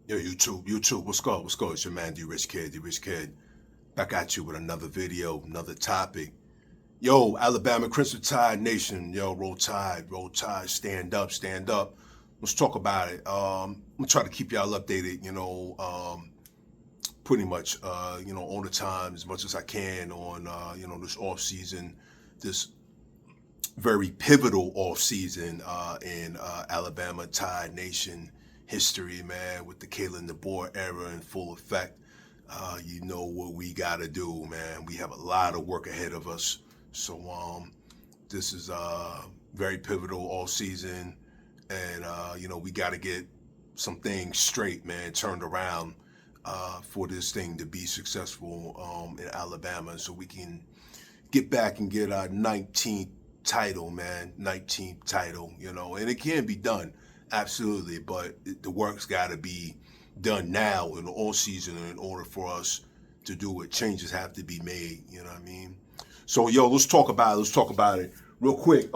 Yo, YouTube, what's good? What's good? It's your man, D Rich Kid. Back at you with another video, another topic. Yo, Alabama Crimson Tide Nation. Yo, roll tide, stand up, stand up. Let's talk about it. I'm gonna try to keep y'all updated, pretty much, all the time as much as I can on, this off season, this very pivotal off season in Alabama Tide Nation history, man, with the Kalen DeBoer era in full effect. You know what we got to do, man. We have a lot of work ahead of us. So this is very pivotal all season, and we got to get some things straight, man, turned around for this thing to be successful in Alabama, so we can get back and get our 19th title, man. 19th title, and it can be done, absolutely. But the work's got to be done now in the all season in order for us to do it. Changes have to be made. You know what I mean? So, yo, let's talk about it. Let's talk about it real quick.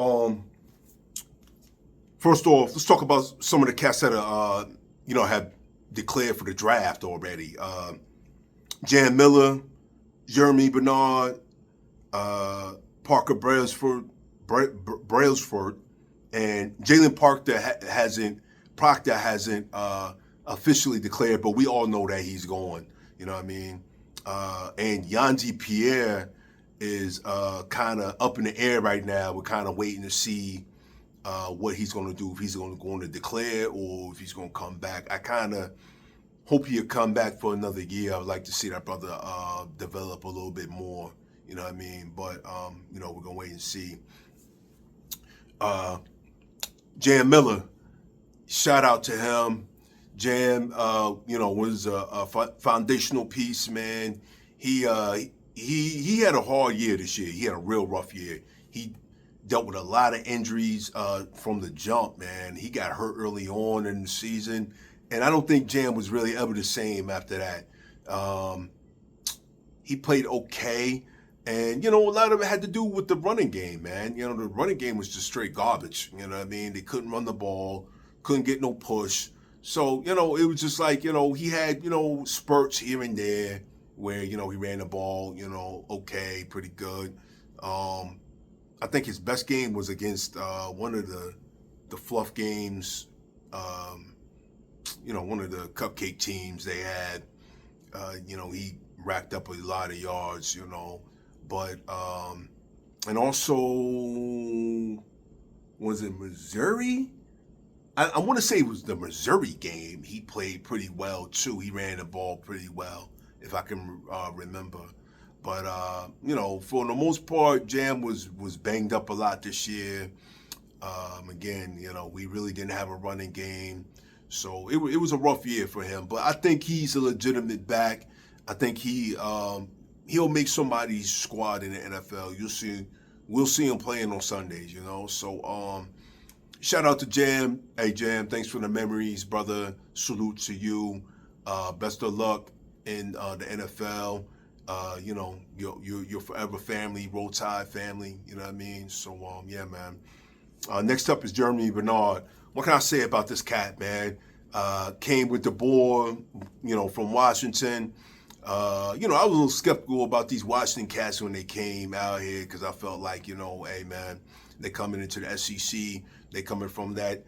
First off, let's talk about some of the cats that are, have declared for the draft already. Jan Miller, Jeremy Bernard, Parker Brailsford, and Jalen Proctor hasn't officially declared, but we all know that he's going. You know what I mean? And Yanji Pierre is kind of up in the air right now. We're kind of waiting to see what he's going to do, if he's going to declare or if he's going to come back. I kind of hope he'll come back for another year. I would like to see that brother develop a little bit more. You know what I mean? But, we're going to wait and see. Jan Miller, shout out to him. Jan, was a foundational piece, man. He had a hard year this year. He had a real rough year. He dealt with a lot of injuries from the jump, man. He got hurt early on in the season, and I don't think Jan was really ever the same after that. He played okay. And, a lot of it had to do with the running game, man. The running game was just straight garbage. You know what I mean? They couldn't run the ball, couldn't get no push. So, it was just like, he had, spurts here and there where, he ran the ball, okay, pretty good. I think his best game was against one of the fluff games, one of the cupcake teams they had. He racked up a lot of yards, But, and also, was it Missouri? I want to say it was the Missouri game. He played pretty well, too. He ran the ball pretty well, if I can remember. But, for the most part, Jam was banged up a lot this year. Again, we really didn't have a running game. So it was a rough year for him. But I think he's a legitimate back. I think he'll make somebody's squad in the NFL. We'll see him playing on Sundays, So shout out to Jam. Hey Jam, thanks for the memories, brother. Salute to you. Best of luck in the NFL. Your forever family, Roll Tide family. You know what I mean? So yeah, man. Next up is Jeremy Bernard. What can I say about this cat, man? Came with the ball, from Washington. I was a little skeptical about these Washington cats when they came out here because I felt like, hey, man, they're coming into the SEC. They're coming from that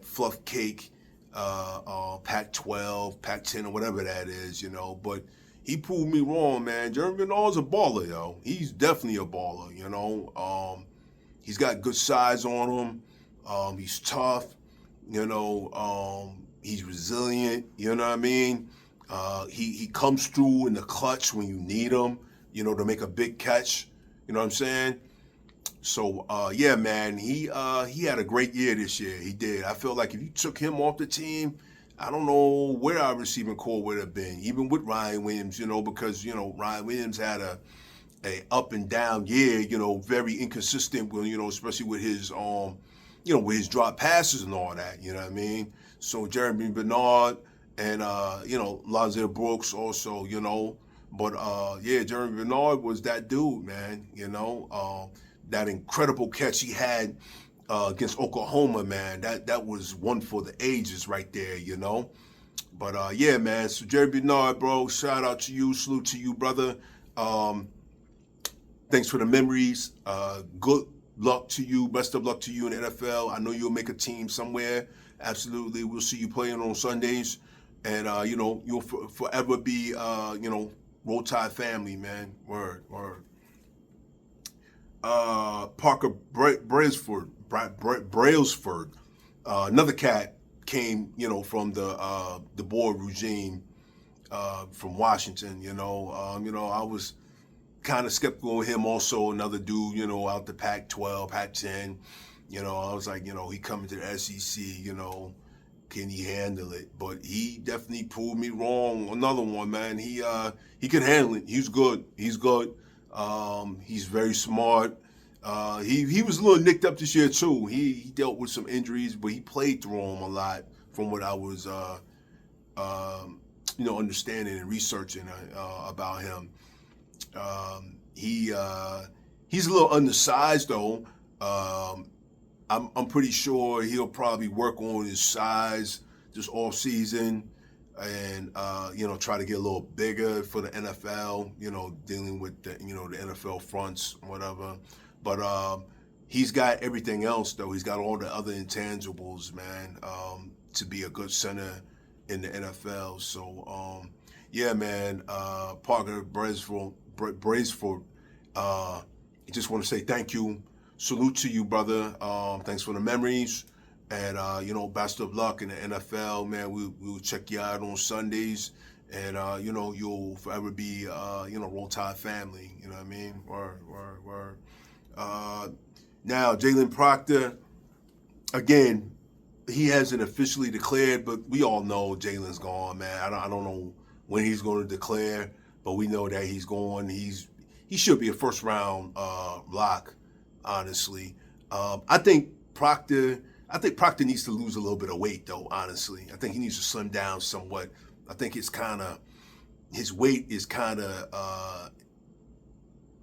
fluff cake, Pac-12, Pac-10, or whatever that is, But he proved me wrong, man. Jeremy Bernard's a baller, yo. He's definitely a baller, He's got good size on him. He's tough, he's resilient, you know what I mean? He comes through in the clutch when you need him, to make a big catch. You know what I'm saying? So, yeah, man, he had a great year this year. He did. I feel like if you took him off the team, I don't know where our receiving core would have been, even with Ryan Williams, because, Ryan Williams had a up and down year, very inconsistent, especially with his, with his drop passes and all that, you know what I mean? So Jeremy Bernard and, Lazar Brooks also, but, yeah, Jeremy Bernard was that dude, man, that incredible catch he had against Oklahoma, man, that was one for the ages right there, But yeah, man. So Jerry Bernard, bro, shout out to you, salute to you, brother. Um, Thanks for the memories. Good luck to you. Best of luck to you in the NFL. I know you'll make a team somewhere. Absolutely. We'll see you playing on Sundays. And, you'll forever be, Roll Tide family, man. Word, word. Parker Brailsford, another cat came, from the board regime from Washington. I was kind of skeptical of him. Also, another dude, out the Pac-12, Pac-10. I was like, he coming to the SEC. Can he handle it? But he definitely proved me wrong. Another one, man. He can handle it. He's good. He's good. He's very smart. He was a little nicked up this year too. He dealt with some injuries, but he played through them a lot, from what I was understanding and researching about him. He's a little undersized though. I'm pretty sure he'll probably work on his size this off season, and try to get a little bigger for the NFL. Dealing with the NFL fronts, whatever. But he's got everything else though. He's got all the other intangibles, man, to be a good center in the NFL. So yeah, man. Parker Brailsford, I just want to say thank you. Salute to you, brother. Thanks for the memories. And, best of luck in the NFL, man. We'll check you out on Sundays. And, you'll forever be, Roll Tide family. You know what I mean? Word. Now, Jalen Proctor, again, he hasn't officially declared, but we all know Jalen's gone, man. I don't know when he's going to declare, but we know that he's going. He should be a first round lock, honestly. I think Proctor needs to lose a little bit of weight, though. Honestly, I think he needs to slim down somewhat. I think his weight is kind of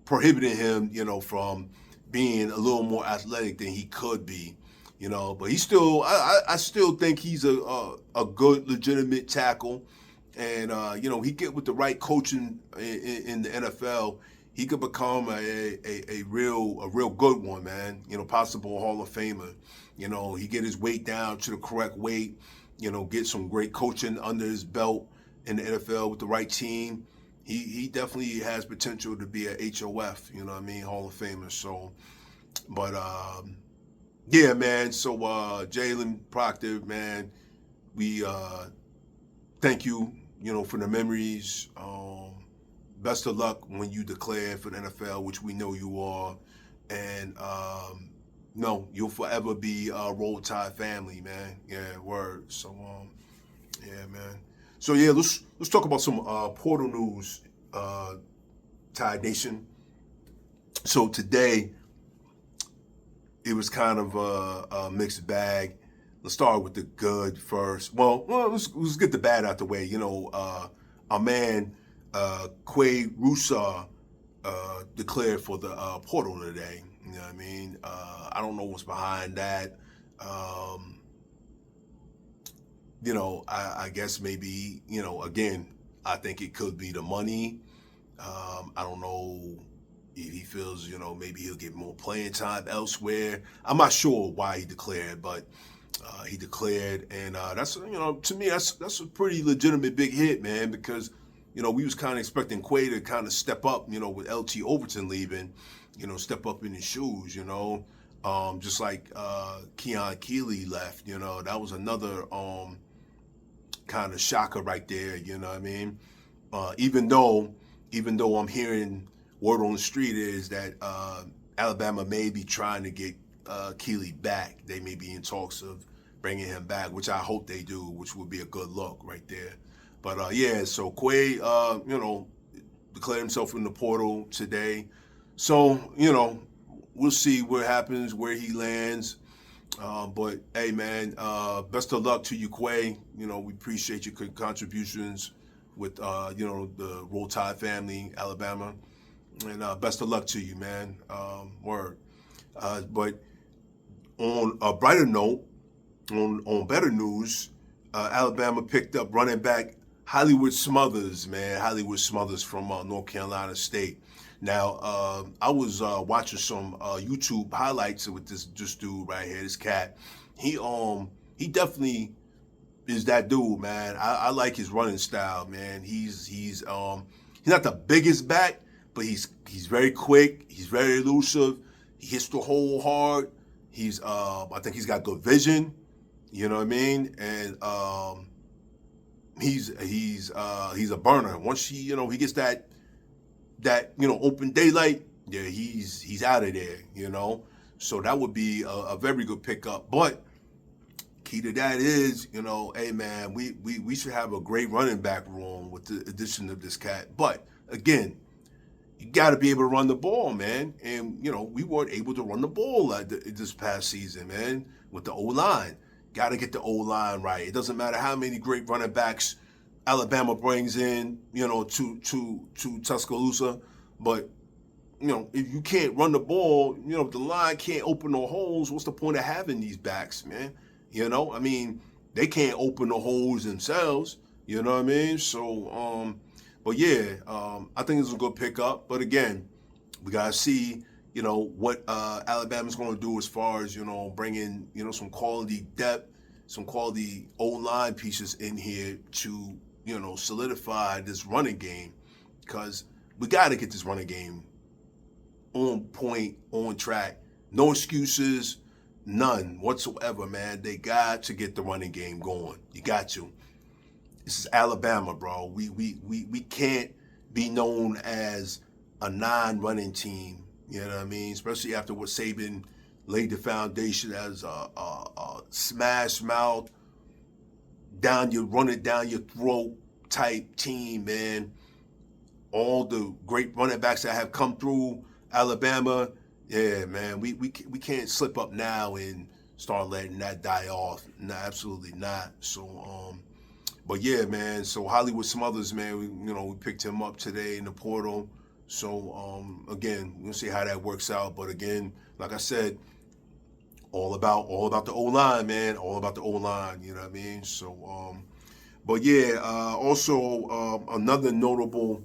prohibiting him, from being a little more athletic than he could be. But he's still, I still think he's a good, legitimate tackle. And, he get with the right coaching in the NFL, he could become a real good one, man. Possible Hall of Famer. He get his weight down to the correct weight, get some great coaching under his belt in the NFL with the right team. He definitely has potential to be a HOF, Hall of Famer. So, but yeah, man. So Jalen Proctor, man, we thank you, for the memories. Best of luck when you declare for the NFL, which we know you are. And no, you'll forever be Roll Tide family, man. Yeah, word. So yeah, man. So yeah, let's talk about some portal news, Tide Nation. So today, it was kind of a mixed bag. Let's start with the good first. Well, let's get the bad out the way. Our man Quay Rusar declared for the portal today. You know what I mean? I don't know what's behind that. I guess maybe, again, I think it could be the money. I don't know if he feels, maybe he'll get more playing time elsewhere. I'm not sure why he declared, but he declared, and that's, to me, that's a pretty legitimate big hit, man, because, we was kind of expecting Quay to kind of step up, with LT Overton leaving, step up in his shoes, just like Keon Keeley left, that was another kind of shocker right there, you know what I mean? Even though I'm hearing word on the street is that Alabama may be trying to get Keeley back. They may be in talks of bringing him back, which I hope they do, which would be a good look right there. But yeah, so Quay, declared himself in the portal today. So, we'll see what happens, where he lands. But hey, man, best of luck to you, Quay. We appreciate your contributions with, the Roll Tide family, Alabama. And best of luck to you, man. Word. But on a brighter note, on better news, Alabama picked up running back Hollywood Smothers, man. Hollywood Smothers from North Carolina State. Now, I was watching some YouTube highlights with this dude right here, this cat. He definitely is that dude, man. I like his running style, man. He's not the biggest back, but he's very quick. He's very elusive. He hits the hole hard. I think he's got good vision. You know what I mean? And he's a burner. Once he gets that open daylight, yeah, he's out of there. So that would be a very good pickup. But key to that is, hey man, we should have a great running back room with the addition of this cat. But again, you got to be able to run the ball, man. And we weren't able to run the ball this past season, man, with the O-line. Got to get the O-line right. It doesn't matter how many great running backs Alabama brings in, to Tuscaloosa, but if you can't run the ball, if the line can't open no holes, what's the point of having these backs, man? I mean, they can't open the holes themselves. You know what I mean? So, but yeah, I think it's a good pickup. But again, we gotta see, what Alabama's going to do as far as bringing some quality depth, some quality O-line pieces in here to solidify this running game, because we got to get this running game on point, on track. No excuses, none whatsoever, man. They got to get the running game going. You got to. This is Alabama, bro. We can't be known as a non-running team. You know what I mean? Especially after what Saban laid the foundation as a smash mouth, run it down your throat type team, man. All the great running backs that have come through Alabama, yeah, man, we can't slip up now and start letting that die off. No, absolutely not. So, but yeah, man. So Hollywood Smothers, man, we picked him up today in the portal. So again, we'll see how that works out. But again, like I said, all about the O-line, man. All about the O-line. You know what I mean? So, but yeah, also another notable.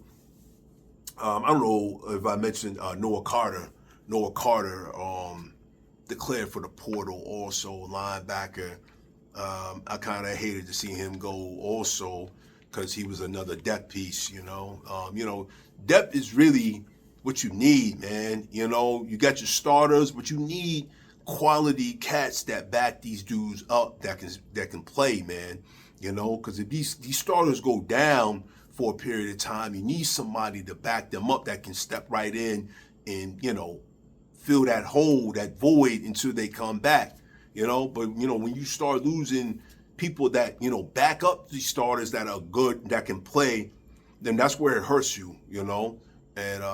I don't know if I mentioned Noah Carter. Noah Carter declared for the portal, also linebacker. I kind of hated to see him go also, because he was another depth piece. Depth is really what you need, man. You got your starters, but you need quality cats that back these dudes up that can play, man. Because if these starters go down for a period of time, you need somebody to back them up that can step right in and fill that hole, that void, until they come back. But when you start losing people that back up these starters that are good, that can play, then that's where it hurts you. And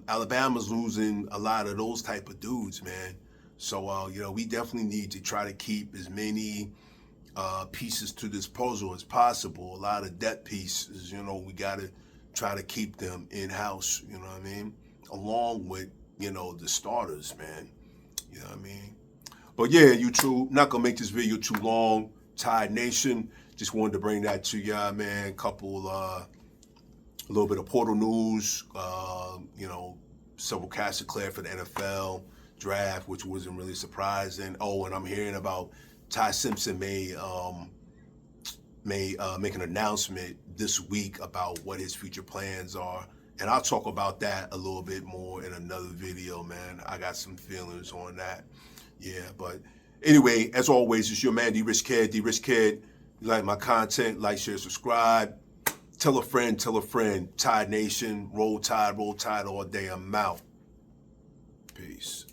Alabama's losing a lot of those type of dudes, man. So we definitely need to try to keep as many pieces to this puzzle as possible. A lot of depth pieces, we got to try to keep them in-house, you know what I mean? Along with, the starters, man. You know what I mean? But yeah, YouTube, not going to make this video too long. Tide Nation, just wanted to bring that to y'all, man. A little bit of portal news, several cats declared for the NFL draft, which wasn't really surprising. Oh, and I'm hearing about Ty Simpson may make an announcement this week about what his future plans are. And I'll talk about that a little bit more in another video, man. I got some feelings on that. Yeah, but anyway, as always, it's your man, D-Rich Kid. D-Rich Kid, you like my content, like, share, subscribe. Tell a friend, tell a friend. Tide Nation, roll tide all day. I'm out. Peace.